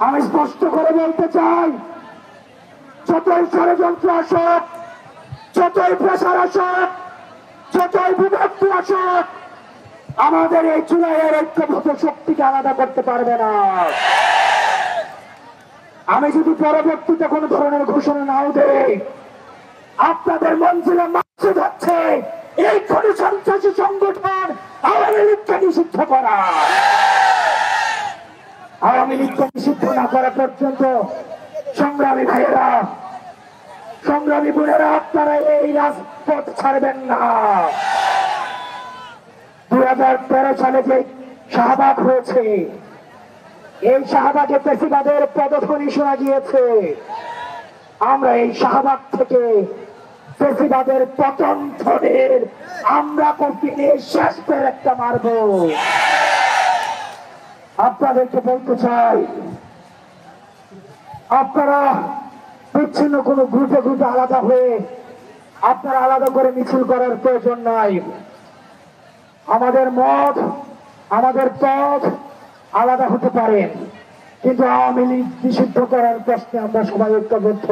আমি স্পষ্ট করে বলতে চাই, যতই ষড়যন্ত্র আসুক, যতই প্রেসার আসুক, যতই বিভক্তি আসুক, আমাদের এই জুলাইয়ের ঐক্যবদ্ধ শক্তিকে আলাদা করতে পারবে না। আমি যদি পরবর্তীতে কোন ধরনের ঘোষণা নাও দেই, আপনাদের মঞ্জিলে মাসুদ হচ্ছে এই কোন সন্ত্রাসী সংগঠন আওয়ামী লীগকে নিষিদ্ধ করা। আওয়ামী লীগকে নিষিদ্ধ না করা পর্যন্ত সংগ্রামী ভাইয়েরা, সংগ্রামী বোনেরা, আপনারা এই রাজপথ ছাড়বেন না। 2013 সালে যে শাহবাগ হয়েছে, এই শাহবাগে ফ্যাসিবাদের পদধ্বনি শোনা গিয়েছে। আমরা এই শাহবাগ থেকে ফ্যাসিবাদের পতন ধ্বনির আমরা কপিনে শেষ করে একটা মারব। আপনাদেরকে বলতে চাই, আপনারা বিচ্ছিন্ন কোন গ্রুপে গ্রুপে আলাদা হয়ে আপনারা আলাদা করে মিছিল করার প্রয়োজন নাই। আমাদের মত, আমাদের পথ আলাদা হতে পারে, কিন্তু আওয়ামী লীগ নিষিদ্ধ করার প্রশ্নে আমরা সবাই ঐক্যবদ্ধ।